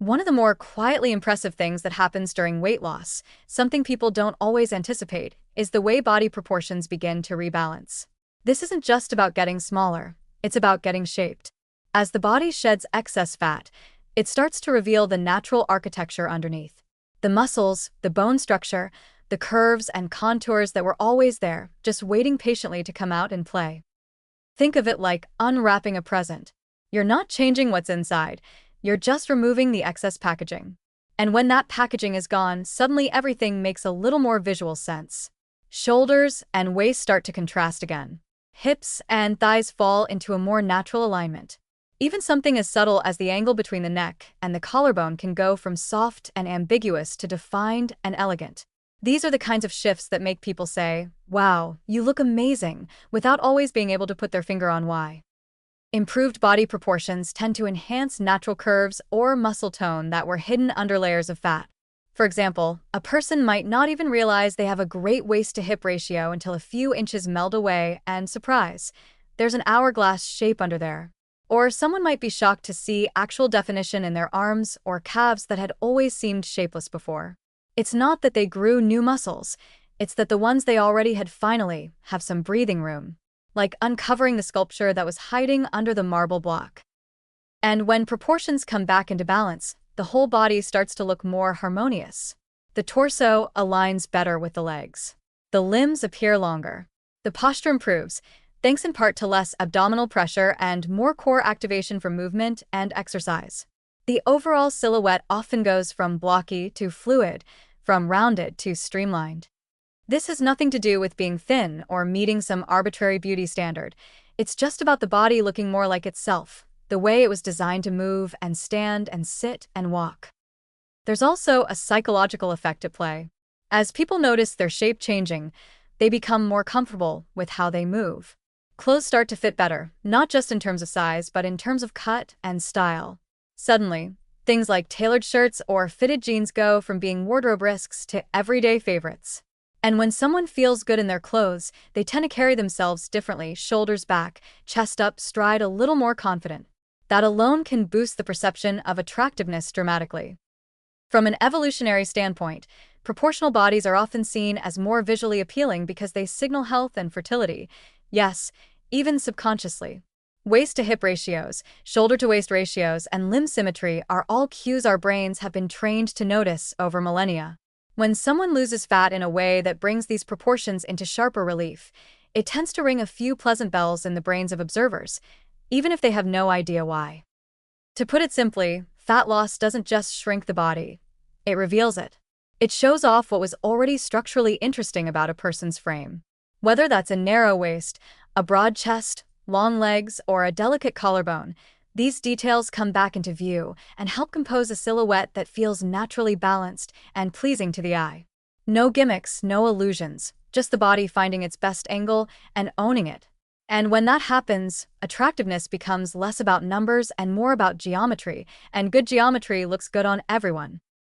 One of the more quietly impressive things that happens during weight loss, something people don't always anticipate, is the way body proportions begin to rebalance. This isn't just about getting smaller, it's about getting shaped. As the body sheds excess fat, it starts to reveal the natural architecture underneath. The muscles, the bone structure, the curves and contours that were always there, just waiting patiently to come out and play. Think of it like unwrapping a present. You're not changing what's inside, you're just removing the excess packaging. And when that packaging is gone, suddenly everything makes a little more visual sense. Shoulders and waist start to contrast again. Hips and thighs fall into a more natural alignment. Even something as subtle as the angle between the neck and the collarbone can go from soft and ambiguous to defined and elegant. These are the kinds of shifts that make people say, "Wow, you look amazing," without always being able to put their finger on why. Improved body proportions tend to enhance natural curves or muscle tone that were hidden under layers of fat. For example, a person might not even realize they have a great waist-to-hip ratio until a few inches meld away and, surprise, there's an hourglass shape under there. Or someone might be shocked to see actual definition in their arms or calves that had always seemed shapeless before. It's not that they grew new muscles, it's that the ones they already had finally have some breathing room, like uncovering the sculpture that was hiding under the marble block. And when proportions come back into balance, the whole body starts to look more harmonious. The torso aligns better with the legs. The limbs appear longer. The posture improves, thanks in part to less abdominal pressure and more core activation from movement and exercise. The overall silhouette often goes from blocky to fluid, from rounded to streamlined. This has nothing to do with being thin or meeting some arbitrary beauty standard. It's just about the body looking more like itself, the way it was designed to move and stand and sit and walk. There's also a psychological effect at play. As people notice their shape changing, they become more comfortable with how they move. Clothes start to fit better, not just in terms of size, but in terms of cut and style. Suddenly, things like tailored shirts or fitted jeans go from being wardrobe risks to everyday favorites. And when someone feels good in their clothes, they tend to carry themselves differently, shoulders back, chest up, stride a little more confident. That alone can boost the perception of attractiveness dramatically. From an evolutionary standpoint, proportional bodies are often seen as more visually appealing because they signal health and fertility. Yes, even subconsciously. Waist-to-hip ratios, shoulder-to-waist ratios, and limb symmetry are all cues our brains have been trained to notice over millennia. When someone loses fat in a way that brings these proportions into sharper relief, it tends to ring a few pleasant bells in the brains of observers, even if they have no idea why. To put it simply, fat loss doesn't just shrink the body, it reveals it. It shows off what was already structurally interesting about a person's frame. Whether that's a narrow waist, a broad chest, long legs, or a delicate collarbone, these details come back into view and help compose a silhouette that feels naturally balanced and pleasing to the eye. No gimmicks, no illusions, just the body finding its best angle and owning it. And when that happens, attractiveness becomes less about numbers and more about geometry, and good geometry looks good on everyone.